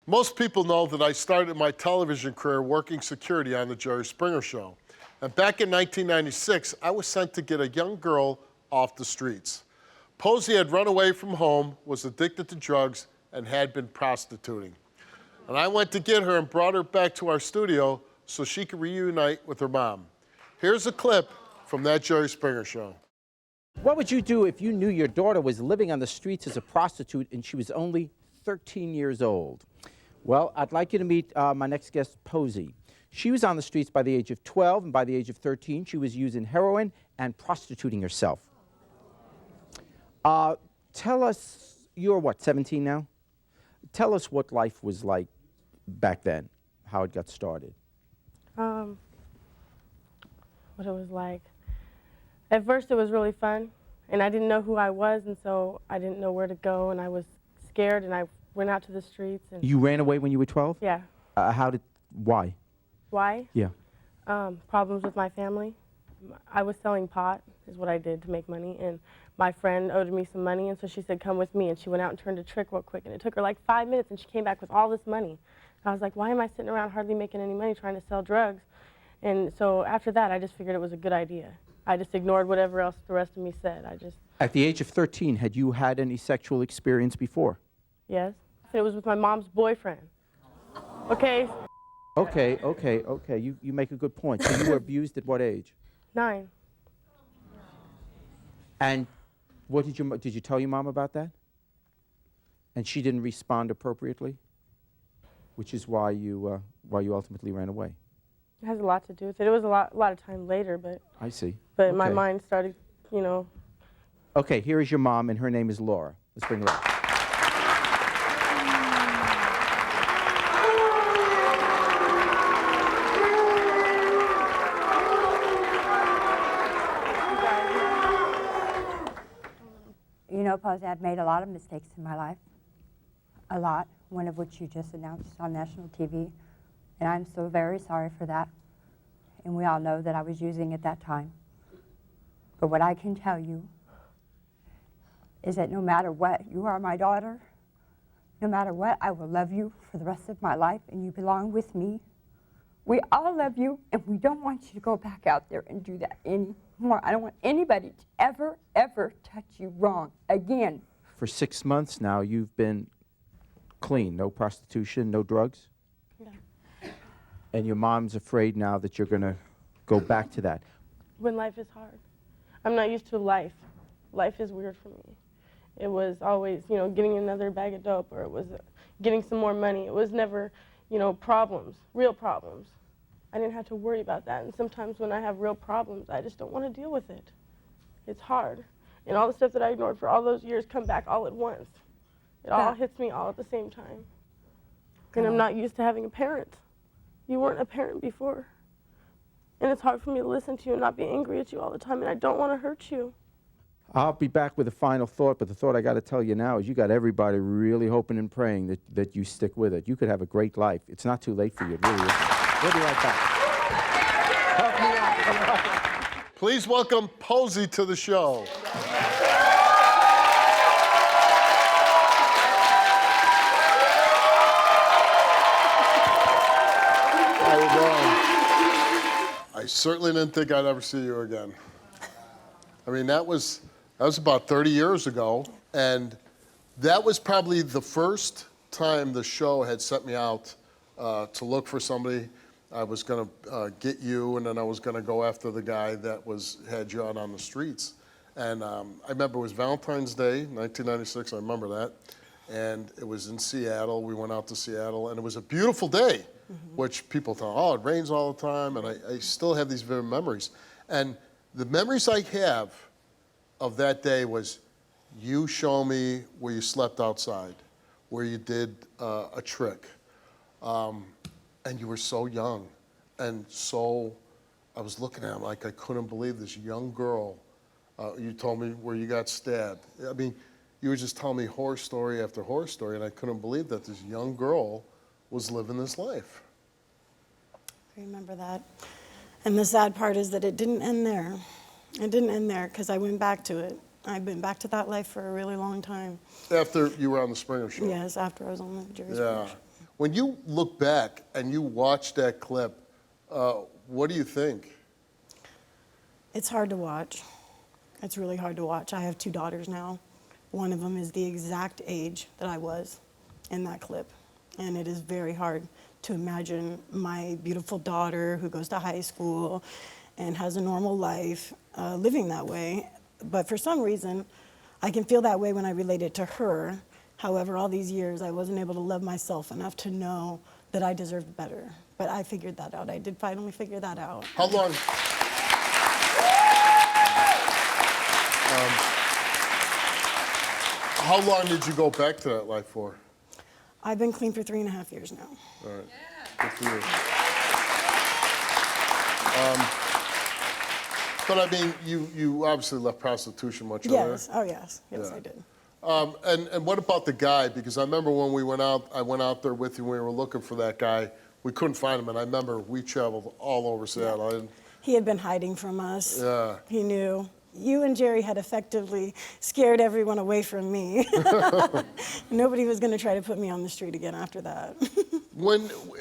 Most people know that I started my television career working security on The Jerry Springer Show. And back in 1996, I was sent to get a young girl off the streets. Posie had run away from home, was addicted to drugs, and had been prostituting. And I went to get her and brought her back to our studio so she could reunite with her mom. Here's a clip from That Jerry Springer Show. What would you do if you knew your daughter was living on the streets as a prostitute and she was only 13 years old? Well, I'd like you to meet my next guest, Posie. She was on the streets by the age of 12, and by the age of 13, she was using heroin and prostituting herself. Tell us, you're what, 17 now? Tell us what life was like back then, how it got started. What it was like. At first, it was really fun, and I didn't know who I was, and so I didn't know where to go, and I was scared, and I went out to the streets. And You ran away when you were 12? yeah. Why? Why? Yeah. Problems with my family. I was selling pot, is what I did to make money, and my friend owed me some money, and so she said, come with me, and she went out and turned a trick real quick, and it took her like 5 minutes, and she came back with all this money. And I was like, why am I sitting around hardly making any money trying to sell drugs? And so after that, I just figured it was a good idea. I just ignored whatever else the rest of me said. At the age of 13, had you had any sexual experience before? Yes. It was with my mom's boyfriend. Okay? Okay. You make a good point. So you were abused at what age? 9. And what did you tell your mom about that? And she didn't respond appropriately, which is why you ultimately ran away. It has a lot to do with it. It was a lot of time later, but I see. But okay. My mind started, you know. Okay, here is your mom, and her name is Laura. Let's bring her up. You know, Posie, I've made a lot of mistakes in my life. A lot, one of which you just announced on national TV. And I'm so very sorry for that. And we all know that I was using at that time. But what I can tell you is that no matter what, you are my daughter. No matter what, I will love you for the rest of my life, and you belong with me. We all love you, and we don't want you to go back out there and do that anymore. I don't want anybody to ever, ever touch you wrong again. For 6 months now, you've been clean, no prostitution, no drugs? Yeah. And your mom's afraid now that you're going to go back to that. When life is hard. I'm not used to life. Life is weird for me. It was always, you know, getting another bag of dope, or it was getting some more money. It was never, you know, problems, real problems. I didn't have to worry about that. And sometimes when I have real problems, I just don't want to deal with it. It's hard. And all the stuff that I ignored for all those years come back all at once. It all hits me all at the same time. And I'm not used to having a parent. You weren't a parent before. And it's hard for me to listen to you and not be angry at you all the time, and I don't want to hurt you. I'll be back with a final thought, but the thought I got to tell you now is you got everybody really hoping and praying that you stick with it. You could have a great life. It's not too late for you, it really is. We'll be right back. Help me out. Please welcome Posie to the show. How you doing? I certainly didn't think I'd ever see you again. I mean, that was about 30 years ago, and that was probably the first time the show had sent me out to look for somebody. I was going to get you, and then I was going to go after the guy that had you out on the streets. And I remember it was Valentine's Day, 1996, I remember that. And it was in Seattle. We went out to Seattle, and it was a beautiful day, which people thought, oh, it rains all the time, and I still have these vivid memories. And the memories I have of that day was you show me where you slept outside, where you did a trick. And you were so young. And so I was looking at him like I couldn't believe this young girl. You told me where you got stabbed. I mean, you were just telling me horror story after horror story, and I couldn't believe that this young girl was living this life. I remember that. And the sad part is that it didn't end there. It didn't end there because I went back to it. I've been back to that life for a really long time. After you were on the Springer Show? Yes, after I was on the Jerry Springer Show. When you look back and you watch that clip, what do you think? It's hard to watch. It's really hard to watch. I have 2 daughters now. One of them is the exact age that I was in that clip. And it is very hard to imagine my beautiful daughter who goes to high school and has a normal life living that way. But for some reason, I can feel that way when I relate it to her. However, all these years, I wasn't able to love myself enough to know that I deserved better. But I figured that out. I did finally figure that out. How long? How long did you go back to that life for? I've been clean for 3.5 years now. All right. Good for you. But I mean, you obviously left prostitution much earlier. Yes. Oh, yes. Yes, Yeah. I did. And what about the guy? Because I remember when we went out, I went out there with you. We were looking for that guy. We couldn't find him, and I remember we traveled all over Seattle. He had been hiding from us. Yeah. He knew. You and Jerry had effectively scared everyone away from me. Nobody was going to try to put me on the street again after that.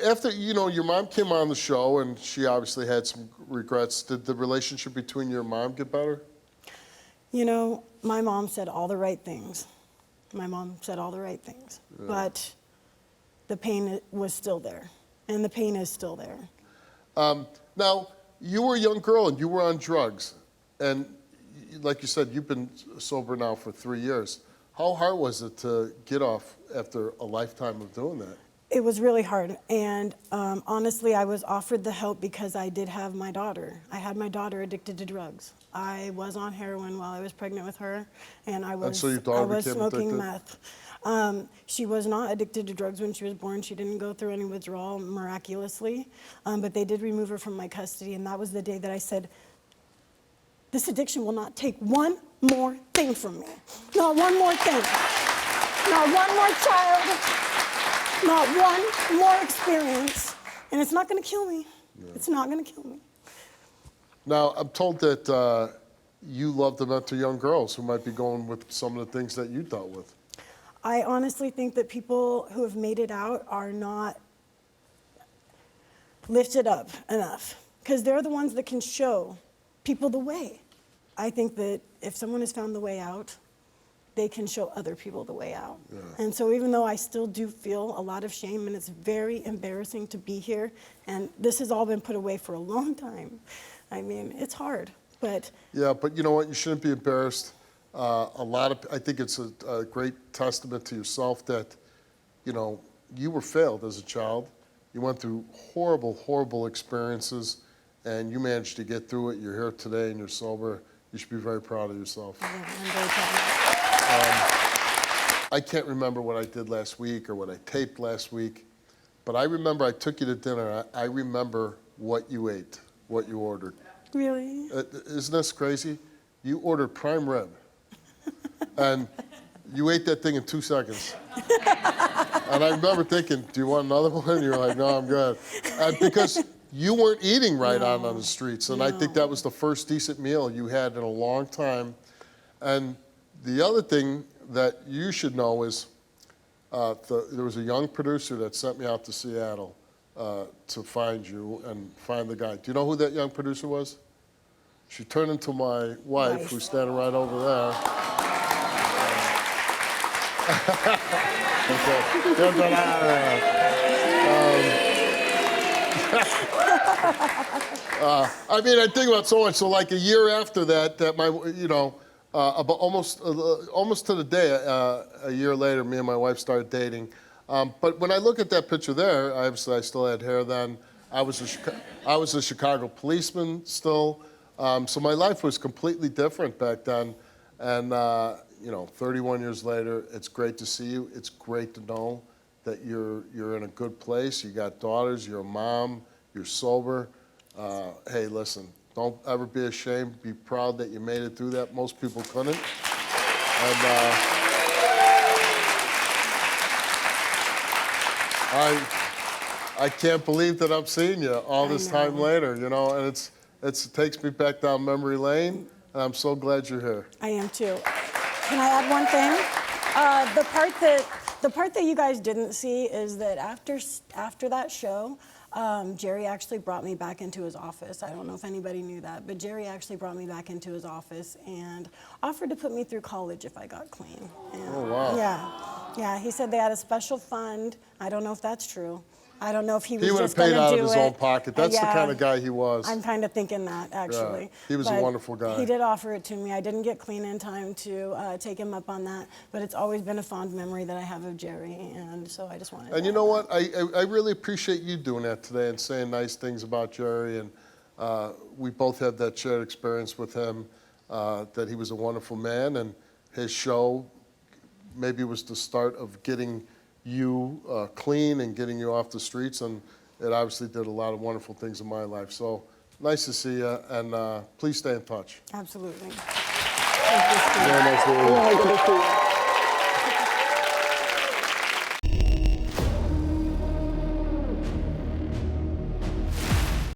After your mom came on the show, and she obviously had some regrets. Did the relationship between you and mom get better? You know, my mom said all the right things. My mom said all the right things. Yeah. But the pain was still there. And the pain is still there. Now, you were a young girl and you were on drugs. And like you said, you've been sober now for 3 years. How hard was it to get off after a lifetime of doing that? It was really hard. And honestly, I was offered the help because I did have my daughter. I had my daughter addicted to drugs. I was on heroin while I was pregnant with her, and I was, so your daughter I was became smoking addicted? meth. She was not addicted to drugs when she was born. She didn't go through any withdrawal miraculously, but they did remove her from my custody, and that was the day that I said, this addiction will not take one more thing from me. Not one more thing. Not one more child. Not one more experience. And it's not going to kill me. No. It's not going to kill me. Now, I'm told that you love to mentor young girls who might be going with some of the things that you dealt with. I honestly think that people who have made it out are not lifted up enough, because they're the ones that can show people the way. I think that if someone has found the way out, they can show other people the way out. Yeah. And so even though I still do feel a lot of shame, and it's very embarrassing to be here, and this has all been put away for a long time. I mean, it's hard, but... Yeah, but you know what? You shouldn't be embarrassed. I think it's a great testament to yourself that, you were failed as a child. You went through horrible, horrible experiences, and you managed to get through it. You're here today, and you're sober. You should be very proud of yourself. Yeah, I'm very proud of I can't remember what I did last week or what I taped last week, but I remember I took you to dinner. I remember what you ate, what you ordered. Really? Isn't this crazy? You ordered prime rib, and you ate that thing in 2 seconds. And I remember thinking, do you want another one? You're like, no, I'm good. Because you weren't eating right on the streets, and I think that was the first decent meal you had in a long time. And the other thing that you should know is there was a young producer that sent me out to Seattle to find you and find the guy. Do you know who that young producer was? She turned into my wife, who's standing right over there. Okay. Get that out of there. I mean, I think about so much. So, like a year after that, about almost to the day, a year later, me and my wife started dating. But when I look at that picture there, obviously I still had hair then. I was a Chicago policeman still. So my life was completely different back then. And 31 years later, it's great to see you. It's great to know that you're in a good place. You got daughters. You're a mom. You're sober. Hey, listen. Don't ever be ashamed. Be proud that you made it through that. Most people couldn't. And I can't believe that I'm seeing you all this time later, and it takes me back down memory lane, and I'm so glad you're here. I am too. Can I add one thing? The part that The part that you guys didn't see is that after that show, Jerry actually brought me back into his office. I don't know if anybody knew that, but Jerry actually brought me back into his office and offered to put me through college if I got clean. And Oh, wow. Yeah. He said they had a special fund. I don't know if that's true. I don't know if he was He would have just going paid to out of do his it. own pocket. That's the Yeah. kind of guy he was. I'm kind of thinking that, actually. Yeah, he was a But wonderful guy. He did offer it to me. I didn't get clean in time to take him up on that, but it's always been a fond memory that I have of Jerry, and so I just wanted to And you add know that. what? I really appreciate you doing that today and saying nice things about Jerry. And we both had that shared experience with him, that he was a wonderful man. And his show maybe was the start of getting you clean and getting you off the streets. And it obviously did a lot of wonderful things in my life. So nice to see you. And please stay in touch. Absolutely. Very nice to meet you.